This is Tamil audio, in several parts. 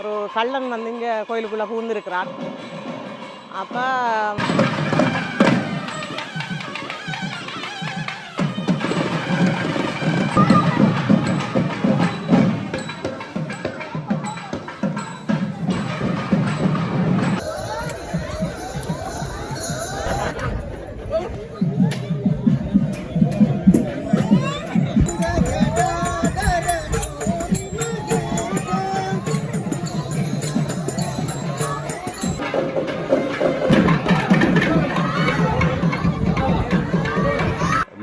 ஒரு கள்ளன் வந்து இங்கே கோயிலுக்குள்ளே பூந்துருக்கிறான். அப்போ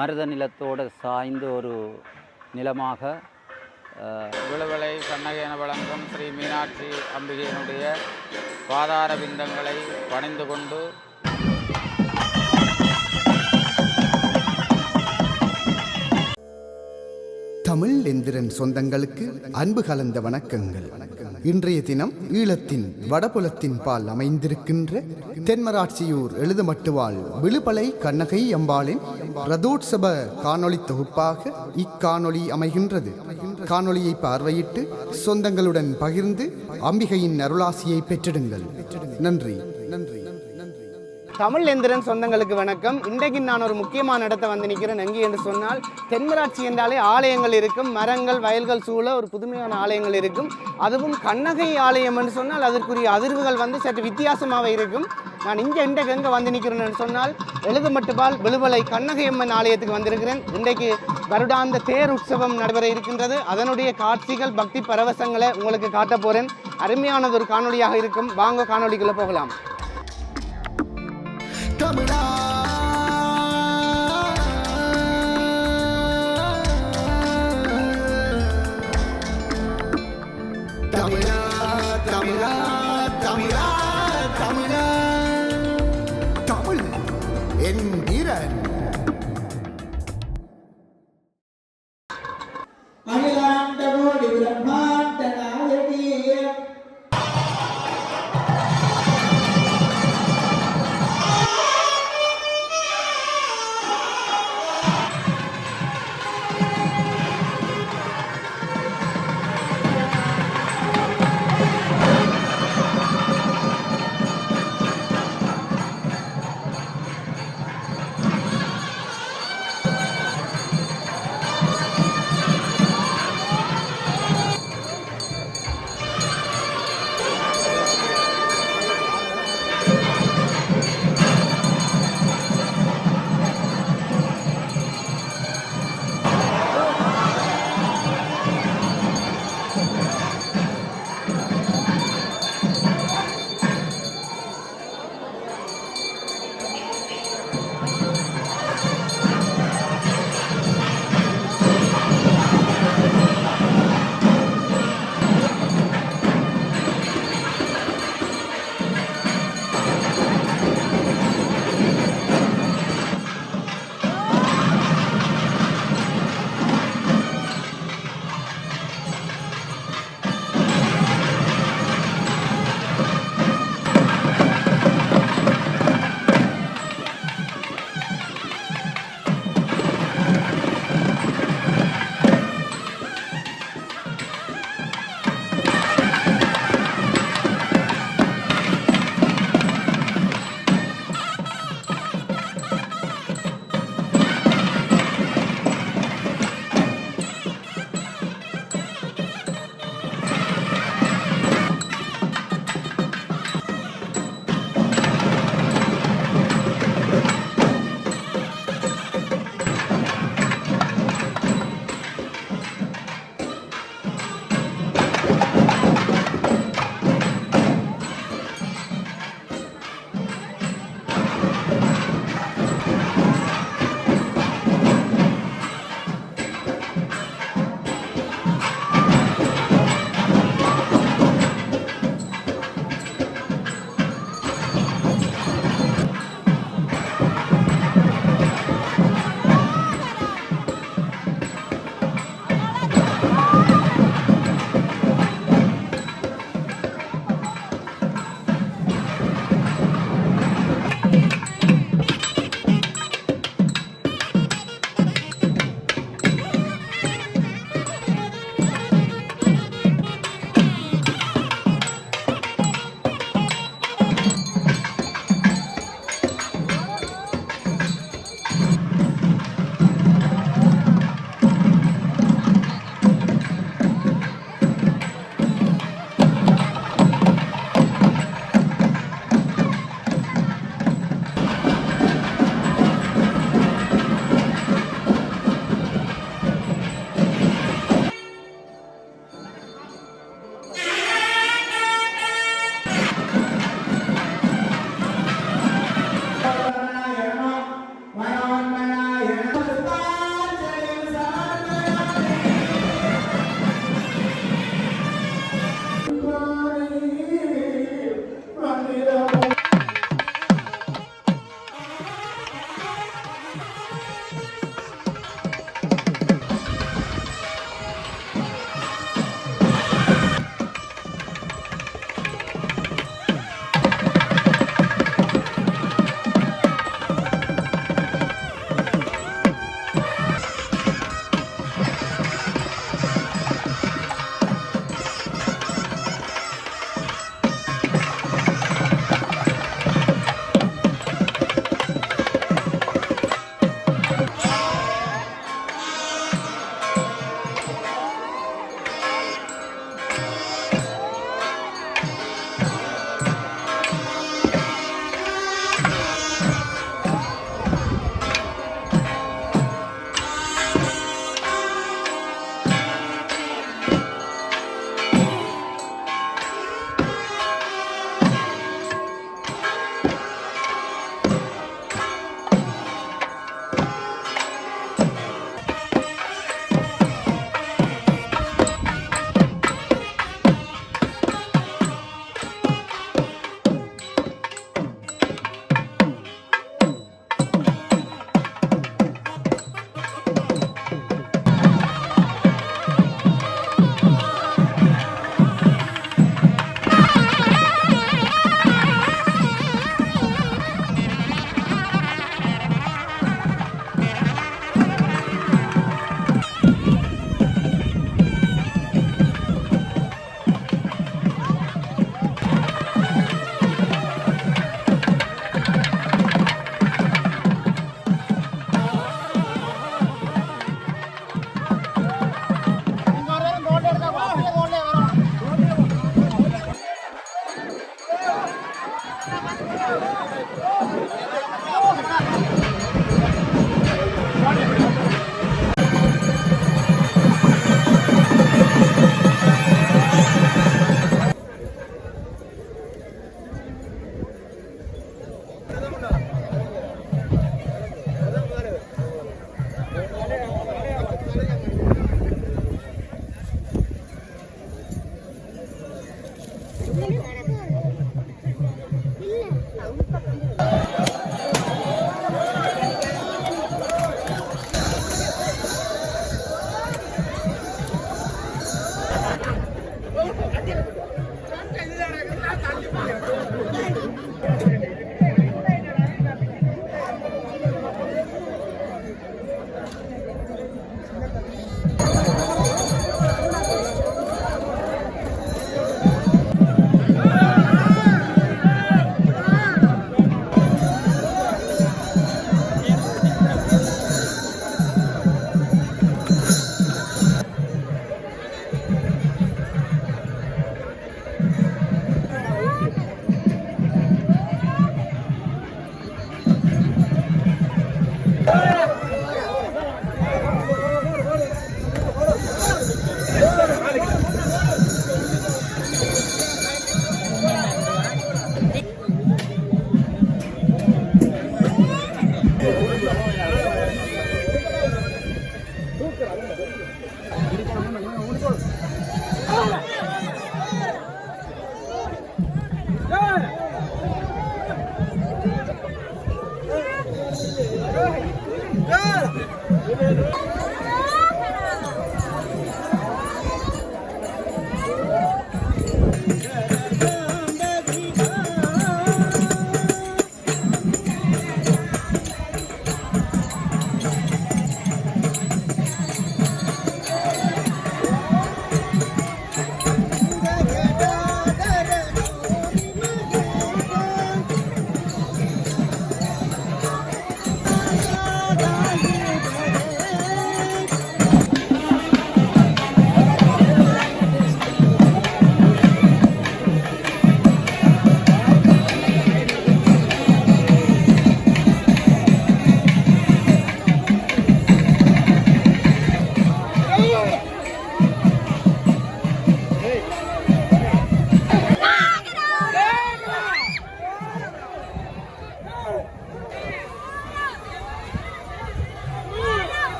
மருத நிலத்தோடு சாய்ந்த ஒரு நிலமாக விழுவலை கண்ணகி என வழங்கும் ஸ்ரீ மீனாட்சி அம்பிகையினுடைய பாதார பிந்தங்களை பணிந்து கொண்டு தமிழ் எந்திரன் சொந்தங்களுக்கு அன்பு கலந்த வணக்கங்கள். இன்றைய தினம் ஈழத்தின் வடபுலத்தின் பால் அமைந்திருக்கின்ற தென்மராட்சியூர் எழுதுமட்டுவாள் விழுபலை கண்ணகை அம்பாளின் ரதோற்சவ காணொளி தொகுப்பாக இக்காணொளி அமைகின்றது. காணொளியை பார்வையிட்டு சொந்தங்களுடன் பகிர்ந்து அம்பிகையின் அருளாசியை பெற்றிடுங்கள். நன்றி. தமிழ் எந்திரன் சொந்தங்களுக்கு வணக்கம். இன்றைக்கு நான் ஒரு முக்கியமான இடத்தை வந்து நிற்கிறேன். எங்கே என்று சொன்னால் தென்மராட்சி என்றாலே ஆலயங்கள் இருக்கும், மரங்கள் வயல்கள் சூழ ஒரு புதுமையான ஆலயங்கள் இருக்கும். அதுவும் கண்ணகை ஆலயம் என்று சொன்னால் அதற்குரிய அதிர்வுகள் வந்து சற்று வித்தியாசமாக இருக்கும். நான் இன்றைக்கு எங்கே வந்து நிற்கிறேன்னு சொன்னால் எழுதுமட்டுப்பால் விழுவலை கண்ணகை அம்மன் ஆலயத்துக்கு வந்திருக்கிறேன். இன்றைக்கு வருடாந்த தேர் உற்சவம் நடைபெற இருக்கின்றது. அதனுடைய காட்சிகள் பக்தி பரவசங்களை உங்களுக்கு காட்ட போகிறேன். அருமையானது ஒரு காணொலியாக இருக்கும். வாங்க காணொலிக்குள்ளே போகலாம். தமிழா தமிழா தமிழா தமிழா தமிழா தமிழ் என்கிறன் அகிலாண்ட கோடி பிரம்மாண்ட நாயகியே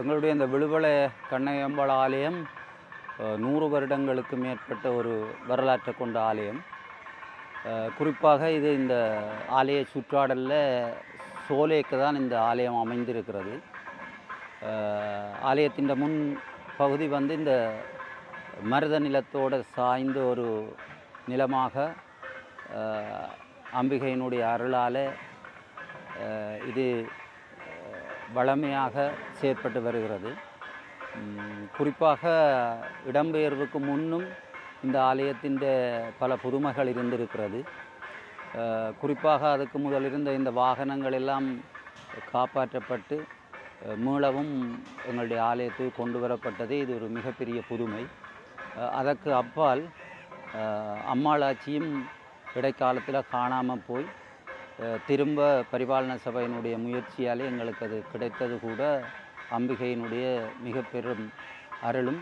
எங்களுடைய இந்த விழுவலை கண்ணையம்பாள் ஆலயம் 100 வருடங்களுக்கு மேற்பட்ட ஒரு வரலாற்றை கொண்ட ஆலயம். குறிப்பாக இது இந்த ஆலய சுற்றாடலில் சோலைக்கு தான் இந்த ஆலயம் அமைந்திருக்கிறது. ஆலயத்தின் முன் பகுதி வந்து இந்த மருத நிலத்தோடு சாய்ந்த ஒரு நிலமாக அம்பிகையினுடைய அருளால் இது வளமையாக செயற்பட்டு வருகிறது. குறிப்பாக இடம்பெயர்வுக்கு முன்னும் இந்த ஆலயத்தின் பல புதுமைகள் இருந்திருக்கிறது. குறிப்பாக அதுக்கு முதல் இருந்த இந்த வாகனங்கள் எல்லாம் காப்பாற்றப்பட்டு மீளவும் எங்களுடைய ஆலயத்துக்கு கொண்டு வரப்பட்டதே இது ஒரு மிகப்பெரிய புதுமை. அதற்கு அப்பால் அம்மாளாட்சியும் இடைக்காலத்தில் காணாமல் போய் திரும்ப பரிபாலன சபையினுடைய முயற்சியாலே எங்களுக்கு அது கிடைத்தது கூட அம்பிகையினுடைய மிக பெரும் அருளும்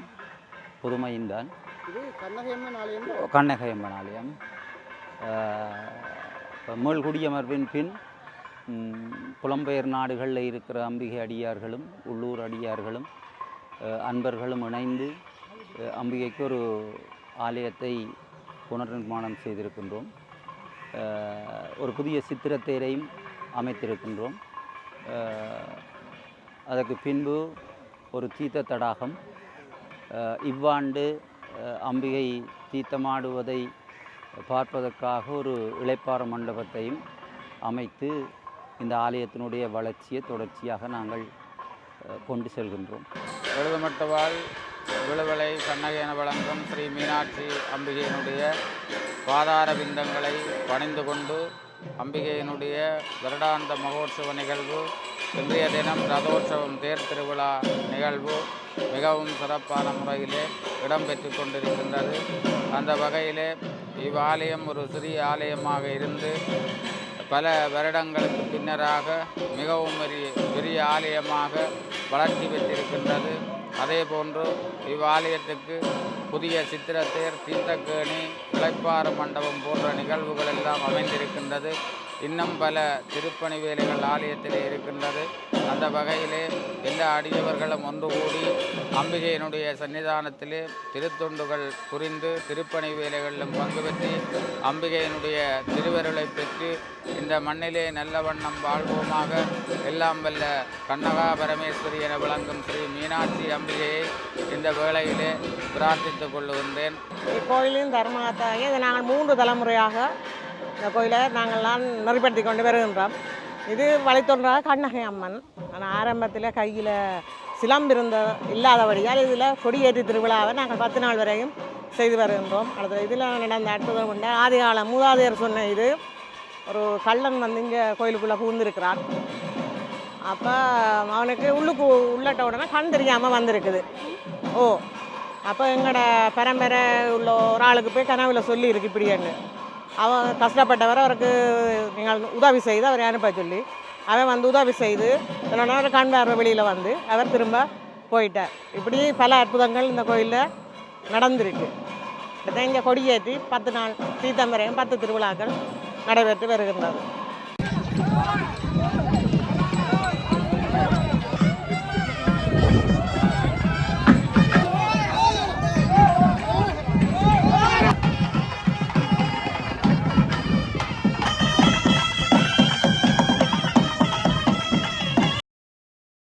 புதுமையும் தான். இது கண்ணகையம்மன் ஆலயம். கண்ணகையம்மன் ஆலயம் மேல்குடியமர்வின் பின் புலம்பெயர் நாடுகளில் இருக்கிற அம்பிகை அடியார்களும் உள்ளூர் அடியார்களும் அன்பர்களும் இணைந்து அம்பிகைக்கு ஒரு ஆலயத்தை புனர்நிர்மாணம் செய்திருக்கின்றோம். ஒரு புதிய சித்திரத்தேரையும் அமைத்திருக்கின்றோம். அதற்கு பின்பு ஒரு தீர்த்த தடாகம், இவ்வாண்டு அம்பிகை தீர்த்தமாடுவதை பார்ப்பதற்காக ஒரு இளைப்பாற மண்டபத்தையும் அமைத்து இந்த ஆலயத்தினுடைய வளர்ச்சியை தொடர்ச்சியாக நாங்கள் கொண்டு செல்கின்றோம். எழுதுமட்டுவாள் விழுவலை கண்ணகி என வழங்கும் ஸ்ரீ மீனாட்சி அம்பிகையினுடைய பாதார விந்தங்களை பணிந்து கொண்டு அம்பிகையினுடைய வருடாந்த மகோற்சவ நிகழ்வு, இன்றைய தினம் ரதோற்சவம் தேர் திருவிழா நிகழ்வு மிகவும் சிறப்பான முறையிலே இடம்பெற்று கொண்டிருக்கின்றது. அந்த வகையிலே இவ்வாலயம் ஒரு சிறிய ஆலயமாக இருந்து பல வருடங்களுக்கு பின்னராக மிகவும் பெரிய ஆலயமாக வளர்ச்சி பெற்றிருக்கின்றது. அதே போன்று இவ்வாலயத்துக்கு புதிய சித்திரத்தேர், தீர்த்தக்கேணி, இளைப்பாறு மண்டபம் போன்ற நிகழ்வுகள் எல்லாம் அமைந்திருக்கின்றது. இன்னும் பல திருப்பணி வேலைகள் ஆலயத்திலே இருக்கின்றது. அந்த வகையிலே எல்லா அடியவர்களும் ஒன்று கூடி அம்பிகையினுடைய சன்னிதானத்திலே திருத்தொண்டுகள் புரிந்து திருப்பணி வேலைகளிலும் பங்கு பெற்று அம்பிகையினுடைய திருவருளை பெற்று இந்த மண்ணிலே நல்ல வண்ணம் வாழ்வோமாக. எல்லாம் வல்ல கண்ணகா பரமேஸ்வரி என விளங்கும் ஸ்ரீ மீனாட்சி அம்பிகையை இந்த வேளையிலே பிரார்த்தித்துக் கொள்ளுகின்றேன். இக்கோயிலின் தர்மத்தாகி இதை நாங்கள் 3 தலைமுறையாக இந்த கோயிலை நாங்கள்லாம் நெறிப்படுத்தி கொண்டு வருகின்றோம். இது வழித்தொன்றாக கண்ணகை அம்மன். ஆனால் ஆரம்பத்தில் கையில் சிலம்பு இல்லாதபடியால் இதில் கொடியேற்றி திருவிழாவை நாங்கள் 10 நாள் வரையும் செய்து வருகின்றோம். அடுத்த இதில் நடந்த அற்புதம் கொண்ட ஆதிகால மூதாதையர் சொன்ன இது ஒரு கள்ளன் வந்து இங்கே கோயிலுக்குள்ளே புகுந்திருக்கிறான். அப்போ அவனுக்கு உள்ளட்ட உடனே கண் தெரியாமல் வந்திருக்குது. அப்போ எங்களோட பரம்பரை உள்ள ஒரு ஆளுக்கு போய் கனவில் சொல்லியிருக்கு இப்படின்னு. அவன் கஷ்டப்பட்டவர், அவருக்கு நீங்கள் உதவி செய்து அவரை அனுப்ப சொல்லி அவன் வந்து உதவி செய்து ஒரு கண் பார்வை வெளியில் வந்து அவர் திரும்ப போயிட்டார். இப்படி பல அற்புதங்கள் இந்த கோயிலில் நடந்திருக்கு. இதை இங்கே கொடியேற்றி 10 நாள் தீர்த்தம் வரையும் 10 திருவிழாக்கள் நடைபெற்று வருகின்றது.